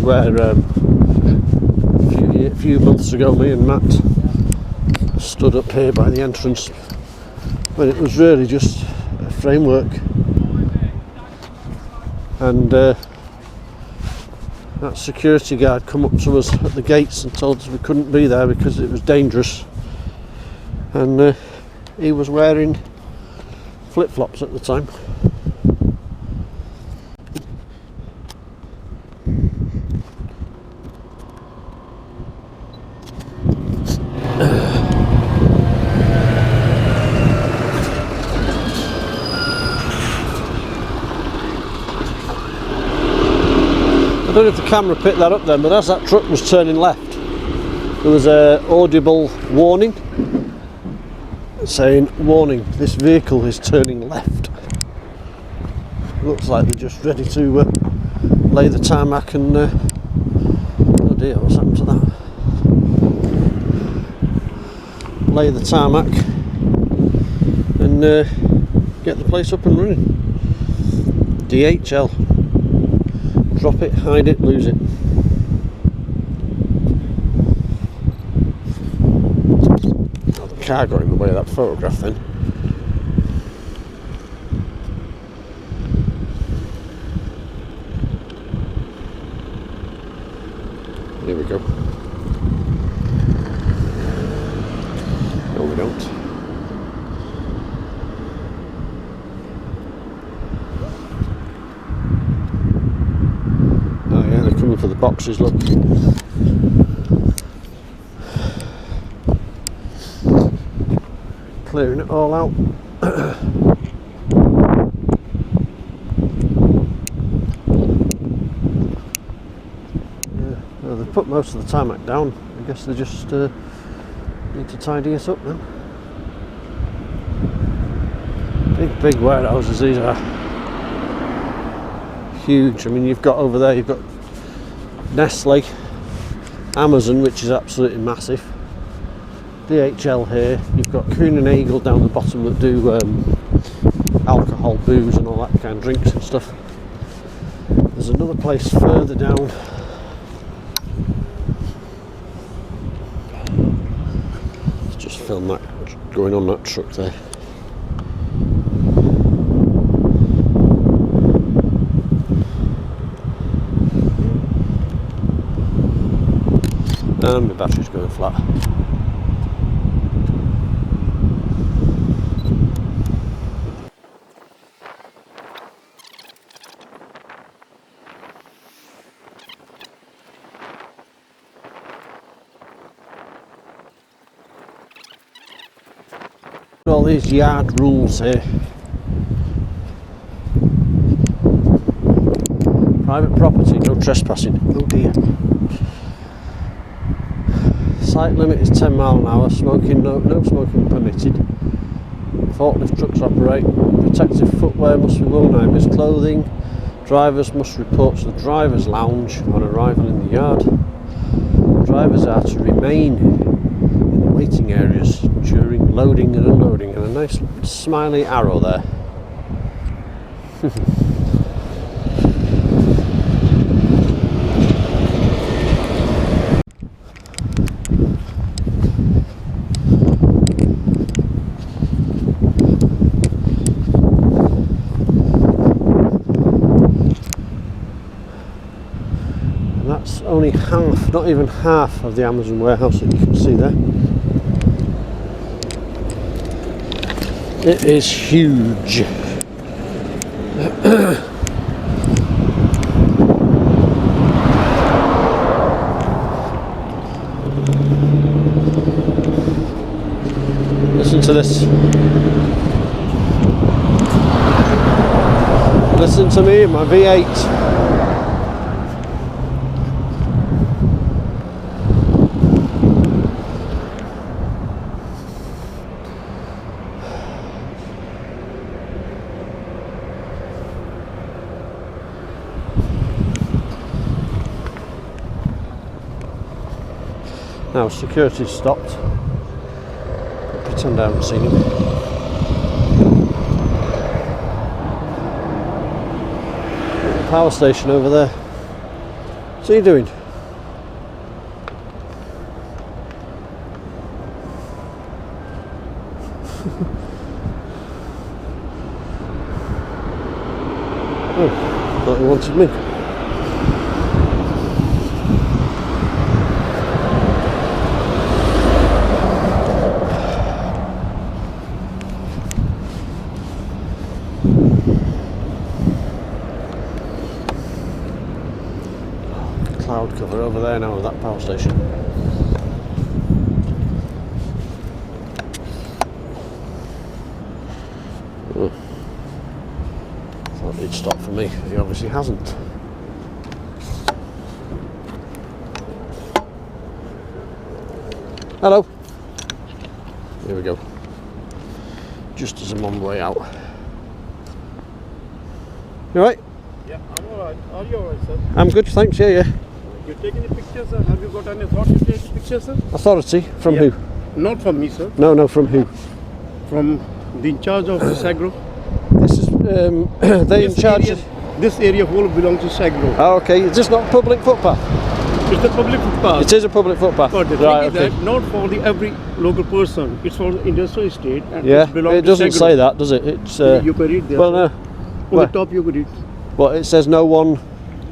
where a few months ago me and Matt stood up here by the entrance when it was really just a framework, and that security guard come up to us at the gates and told us we couldn't be there because it was dangerous, and he was wearing flip-flops at the time. I don't know if the camera picked that up then, but as that truck was turning left, there was a audible warning saying, "Warning, this vehicle is turning left." Looks like they're just ready to lay the tarmac and oh dear, what's happened to that? Lay the tarmac and get the place up and running. DHL. Drop it, hide it, lose it. Oh, the car got in the way of that photograph then. Here we go. No, we don't. Oh yeah, they're coming for the boxes, look. Clearing it all out. Well, they've put most of the tarmac down. I guess they just need to tidy it up then. Big warehouses these are. Huge. I mean, you've got over there, you've got Nestle, Amazon, which is absolutely massive, DHL here, you've got Kuhn and Nagel down the bottom that do alcohol, booze and all that kind of drinks and stuff. There's another place further down. Let's just film that going on that truck there. And my battery's going flat. All these yard rules here. Private property, no trespassing. Oh dear. Site limit is 10 miles an hour, smoking, no smoking permitted. Forklift trucks operate. Protective footwear must be worn, high-vis clothing. Drivers must report to the driver's lounge on arrival in the yard. Drivers are to remain in the waiting areas during loading and unloading, and a nice smiley arrow there. That's only half, not even half of the Amazon warehouse that you can see there. It is huge. Listen to this. Listen to me, my V8. Now security's stopped. Pretend I haven't seen him. Power station over there. What's he doing? Oh, thought he wanted me. Cloud cover over there now with that power station. Oh. Thought he'd stop for me, he obviously hasn't. Hello. Here we go. Just as I'm on the way out. You alright? Yeah, I'm alright. Are you alright, sir? I'm good, thanks, yeah. You're taking the pictures, sir? Have you got any thought to take the picture, sir? Authority? From Yeah. who? Not from me, sir. No, from who? From the in charge of Segro. This is, they in charge of... This area whole belongs to Segro. Oh, okay, is this not a public footpath? It's a public footpath. It is a public footpath. But the Right, thing is okay. that not for the every local person. It's for the industrial estate. And Yeah, it belongs it doesn't to Segro. say that, does it? It's, You can read there. well, no. On Where? the top you could read. Well, it says no one...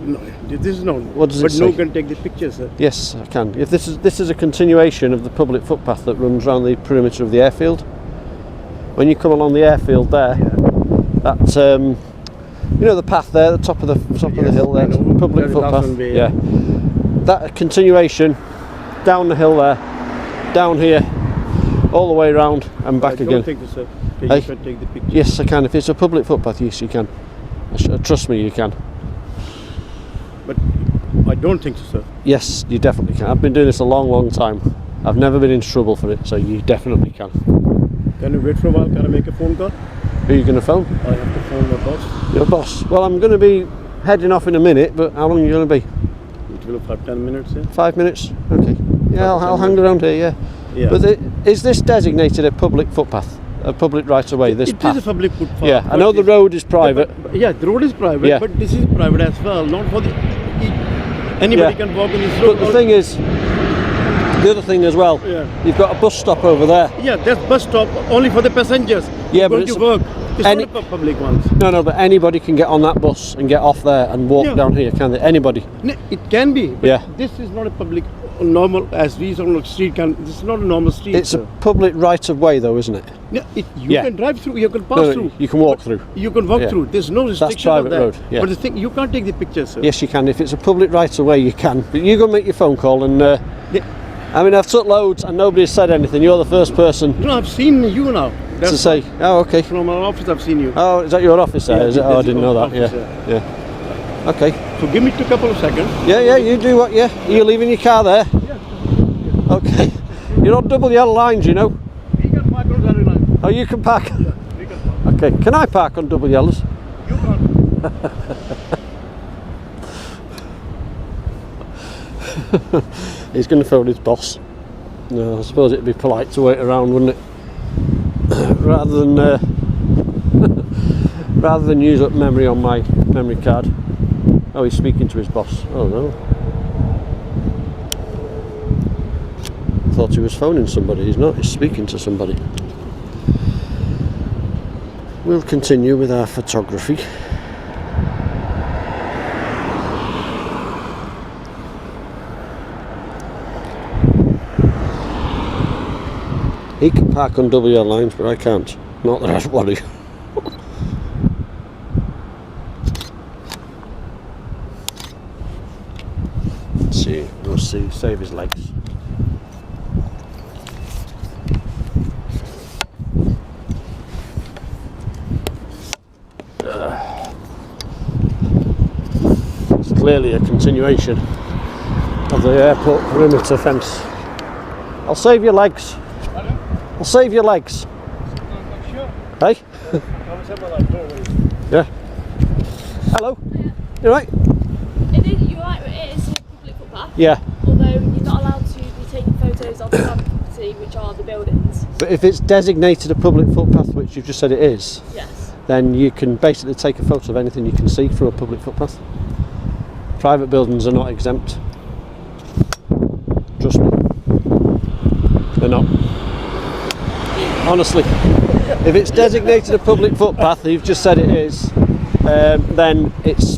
No, this is not. What does it but no say? can take the picture, sir. Yes, I can. If this is a continuation of the public footpath that runs around the perimeter of the airfield. When you come along the airfield there, that you know the path there, the top of the hill there, I know. public That is footpath. Aston Way, Yeah. That continuation down the hill there, down here, all the way around and back I again. don't think so, sir. Okay, Hey? you can take the picture. Yes, I can. If it's a public footpath, yes, you can. Trust me, you can. But I don't think so, sir. Yes, you definitely can. I've been doing this a long time. I've never been into trouble for it, so you definitely can. Can you wait for a while? Can I make a phone call? Who are you going to phone? I have to phone my boss. Your boss. Well, I'm going to be heading off in a minute, but how long are you going to be? It will have 10 minutes, yeah? 5 minutes? Okay. Yeah, I'll hang around here, yeah. Yeah. But is this designated a public footpath? A public right-of-way, this It path? is a public footpath. Yeah, I but know the it- road is private. but yeah, the road is private, Yeah. but this is private as well. Not for the... Anybody Yeah. can walk in this But road. the thing is, the other thing as well, Yeah. you've got a bus stop over there. Yeah, that's bus stop only for the passengers. Yeah, but going it's to work. It's any- not for public ones. No, but anybody can get on that bus and get off there and walk Yeah. down here, can they? Anybody. No, it can be, but Yeah. this is not a public, normal, as we on the street can, this is not a normal street. It's a sir. public right-of-way though, isn't it? No, you Yeah. can drive through, you can pass No, through. you can walk through. You can walk Yeah. through. There's no restriction on private that. road, yeah. But the thing, you can't take the picture, sir. Yes, you can. If it's a public right-of-way, you can. But you go make your phone call and... Yeah. I mean, I've took loads and nobody's said anything. You're the first person No, I've seen you now. to say, oh, okay. From our office, I've seen you. Oh, is that your office there? Yeah, Is it? Oh, I that's didn't your know that. office, Yeah. Okay. So give me a couple of seconds. Yeah, you do what, yeah. Are you leaving your car there? Yeah. Okay. You're on double yellow lines, you know. We can park on the line. Oh, you can park. Yeah, we can park. Okay. Can I park on double yellows? You can't. He's going to phone his boss. No, I suppose it'd be polite to wait around, wouldn't it? rather than use up memory on my memory card. Oh, he's speaking to his boss. Oh no. I thought he was phoning somebody. He's not. He's speaking to somebody. We'll continue with our photography. He can park on double yellow lines, but I can't. Not that I'd want to. Let's see. We'll see. Save his legs. It's clearly a continuation of the airport perimeter fence. I'll save your legs. I'll save your legs. Sure. Hey? I'll save my life, don't worry. Yeah. Hello. You right? You're right, it is a public footpath. Yeah. Although you're not allowed to be taking photos of the private property, which are the buildings. But if it's designated a public footpath, which you've just said it is, Yes. then you can basically take a photo of anything you can see from a public footpath. Private buildings are not exempt. Trust me. They're not. Honestly. If it's designated a public footpath, you've just said it is, then it's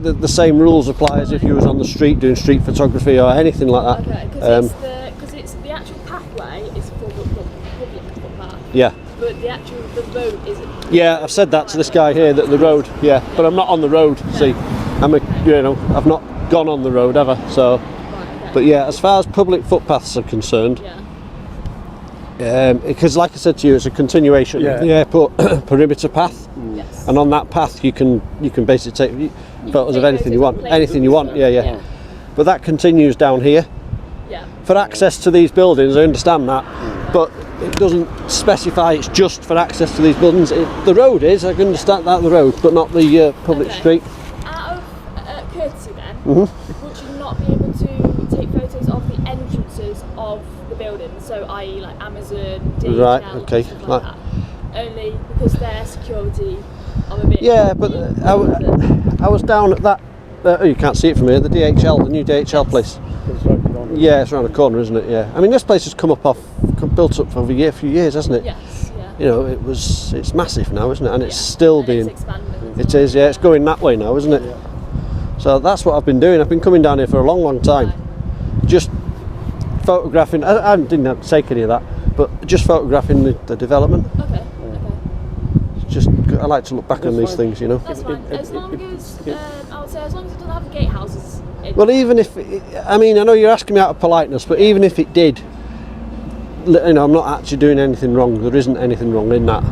the same rules apply as if you was on the street doing street photography or anything like that. Okay, because it's the actual pathway is for public footpath. Yeah. But the road isn't. Yeah, I've said that to this guy here, that the road, yeah, but I'm not on the road, see. I've not gone on the road ever, so. Right, okay. But yeah, as far as public footpaths are concerned, Yeah. because like I said to you, it's a continuation of the airport perimeter path, Yes. and on that path you can basically take photos of take anything you photos want, of places anything you want, and yeah. stuff, But that continues down here. Yeah. For access to these buildings, I understand that, but it doesn't specify it's just for access to these buildings. The road is, I can understand that, the road, but not the public Okay. street. Out of courtesy then, Mm-hmm. would you not be able to take photos of the entrances of the buildings, so i.e. like Amazon, DHL, Right, okay. stuff like that? Only because their security are a bit... Yeah, but I was down at that, you can't see it from here, the DHL, the new DHL place. It's right around the- Yeah, it's around the corner, isn't it? Yeah. I mean, this place has built up for a few years, hasn't it? Yes, yeah. You know, it's massive now, isn't it? And it's Yeah. still And being, it's expanding. it is, yeah, it's going that way now, isn't it? Yeah. So that's what I've been doing. I've been coming down here for a long, long time. Just photographing, I didn't have to take any of that, but just photographing the development. Okay, okay. Just, I like to look back on these things, you know. That's fine. As long as, I would say, as long as it doesn't have the gatehouses in. Well, even if, I mean, I know you're asking me out of politeness, but even if it did, you know, I'm not actually doing anything wrong. There isn't anything wrong in that.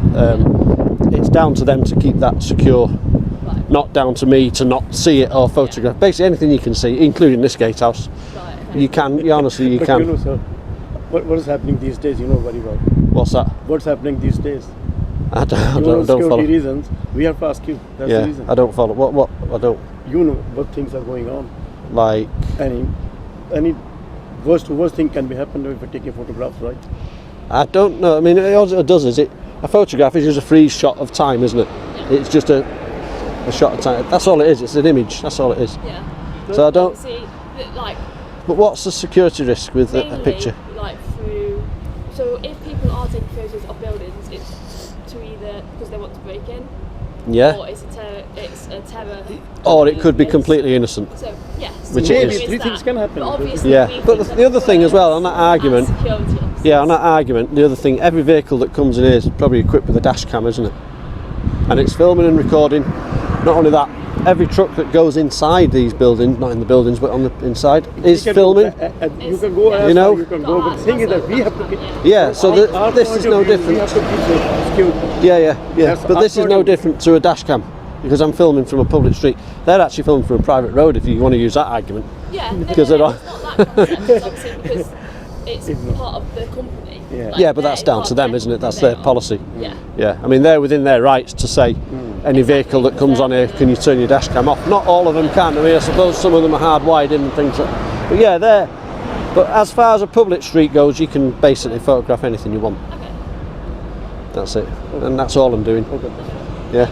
It's down to them to keep that secure, Right. not down to me to not see it or photograph. Basically, anything you can see, including this gatehouse, Right, okay. you can. You honestly, you But can. you know, sir, what is happening these days, you know very well. What's that? What's happening these days? I You know, don't security follow. reasons, we have to ask you. That's the Yeah, reason. I don't follow. What? I don't You know what things are going on. like. Any worst thing can be happened if we're taking photographs, right? I don't know. I mean, all it does is a photograph is just a freeze shot of time, isn't it? It's just a shot of time. That's all it is. It's an image. That's all it is. Yeah. So I don't. Obviously, like, But what's the security risk with a mainly, picture? like through. So if people are taking photos of buildings, it's to either because they want to break in, Yeah. or it's a terror. Or it could be case. completely innocent. So yes, Which there it is. is Three that. things can happen. But obviously, Yeah. we But think the other thing as well, on that and argument. security officers. Yeah, on that argument, the other thing, every vehicle that comes in here is probably equipped with a dash cam, isn't it? And it's filming and recording. Not only that, every truck that goes inside these buildings, not in the buildings, but on the inside, is filming. You can go as You know? far you can go, but the thing is that we have to get. Yeah, so Our this point is of no view, We different. have to keep security. Yeah. That's But our this is point no of view. different to a dash cam because I'm filming from a public street. They're actually filming from a private road. If you want to use that argument. Yeah, Because they're no, not- it's not that concept. It's obviously because it's part of the company. Yeah. Like, Yeah, but that's they're down part to of them, their isn't it? That's company. their policy. Yeah. Yeah, I mean they're within their rights to say any vehicle that comes on here, can you turn your dash cam off? Not all of them can. I mean, I suppose some of them are hardwired in and things like. But yeah, they're. But as far as a public street goes, you can basically photograph anything you want. Okay. That's it, and that's all I'm doing. Okay. Yeah,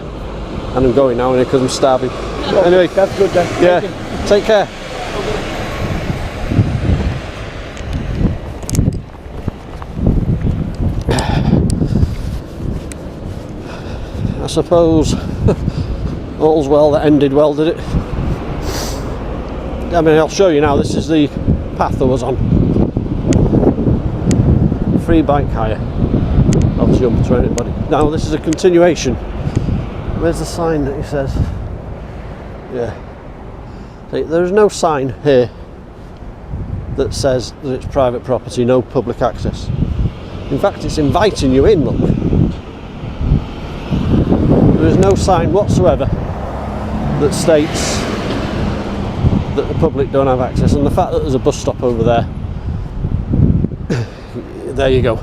and I'm going now because I'm starving. Anyway, That's good then. yeah, Thank you. take care. I suppose all's well that ended well, did it? I mean, I'll show you now. This is the path I was on. Free bike hire. I'll jump to anybody. Now this is a continuation. Where's the sign that he says? Yeah. See, there is no sign here that says that it's private property, no public access. In fact, it's inviting you in, look. There is no sign whatsoever that states that the public don't have access, and the fact that there's a bus stop over there, there you go.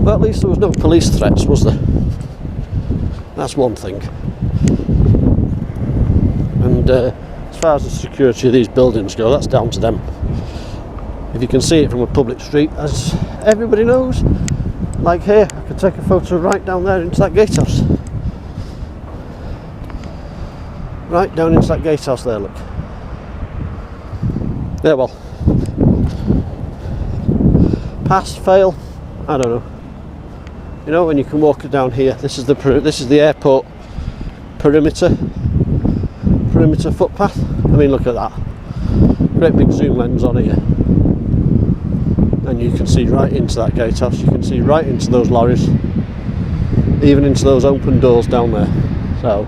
Well, at least there was no police threats, was there? That's one thing. And as far as the security of these buildings go, that's down to them. If you can see it from a public street, as everybody knows, like here, I could take a photo right down there into that gatehouse. Right down into that gatehouse there, look. Yeah, well, pass, fail, I don't know. You know, when you can walk down here, this is the airport perimeter footpath. I mean, look at that. Great big zoom lens on here. And you can see right into that gatehouse, you can see right into those lorries, even into those open doors down there. So,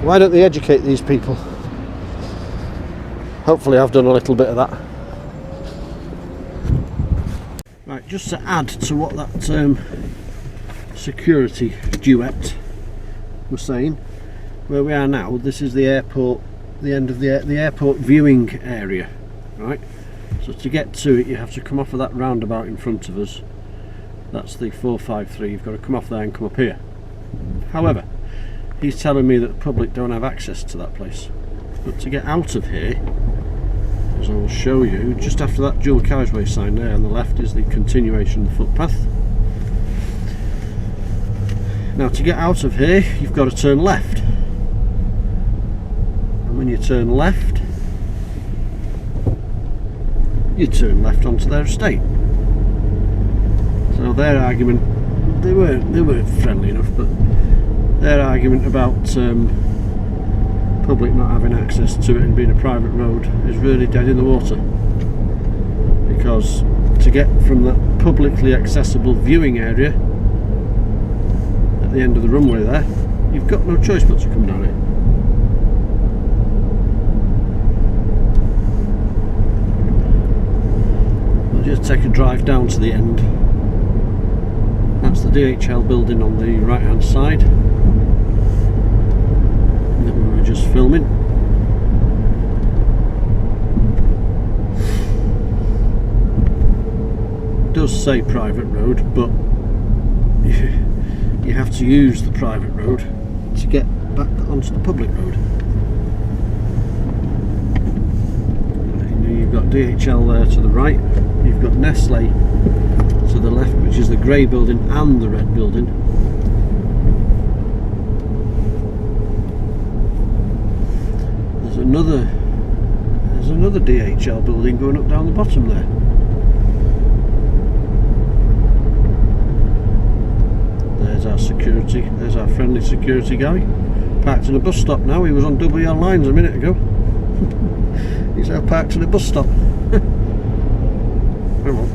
why don't they educate these people? Hopefully I've done a little bit of that. Right, just to add to what that security duet was saying, where we are now, this is the airport, the end of the airport viewing area, right? So to get to it, you have to come off of that roundabout in front of us. That's the 453. You've got to come off there and come up here. However, he's telling me that the public don't have access to that place. But to get out of here, as I will show you, just after that dual carriageway sign there on the left is the continuation of the footpath. Now to get out of here, you've got to turn left. And when you turn left, you turn left onto their estate. So their argument, they weren't friendly enough, but their argument about public not having access to it and being a private road is really dead in the water, because to get from that publicly accessible viewing area at the end of the runway there, you've got no choice but to come down it. We'll just take a drive down to the end. That's the DHL building on the right hand side that we were just filming. It does say private road, but you have to use the private road to get back onto the public road. You've got DHL there to the right, you've got Nestle to the left, which is the grey building and the red building. There's another DHL building going up down the bottom there. There's our security, there's our friendly security guy. Parked in a bus stop now, he was on WL lines a minute ago. He's now parked in a bus stop. Oh well.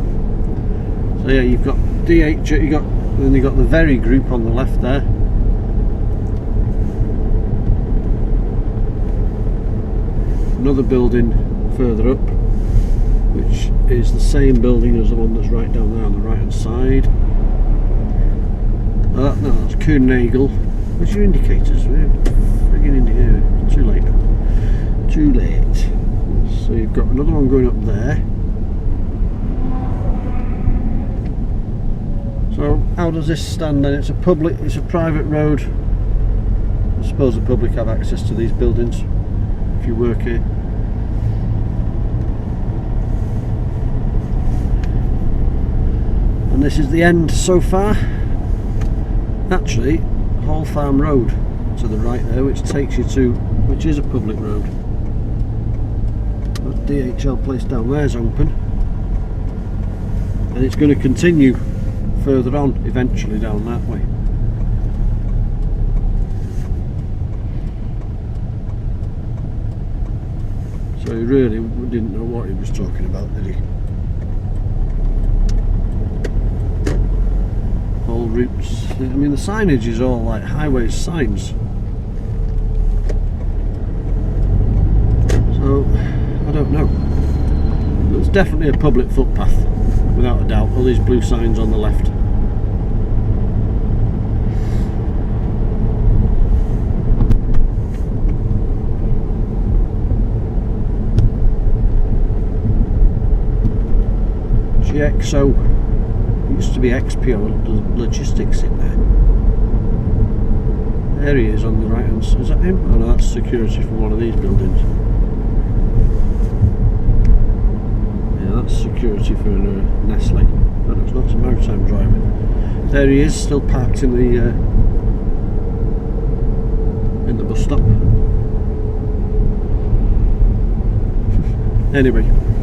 So yeah, you've got then you've got the Very group on the left there. Another building further up, which is the same building as the one that's right down there on the right hand side. No, that's Kuhn-Nagel. Where's your indicators? We're frigging in here. Too late. Too late. So you've got another one going up there. So how does this stand then? It's a private road. I suppose the public have access to these buildings if you work here. And this is the end so far. Actually, Hall Farm Road to the right there, which takes you to, which is a public road. That DHL place down there is open, and it's going to continue further on, eventually down that way. So he really didn't know what he was talking about, did he? All routes. I mean, the signage is all like highway signs. So I don't know. It's definitely a public footpath, without a doubt. All these blue signs on the left. GXO. Used to be XPO Logistics in there. There he is on the right hand side. Is that him? Oh no, that's security from one of these buildings. Yeah, that's security for Nestle. Oh no, it's not, it's a maritime driver. There he is, still parked in the bus stop. Anyway.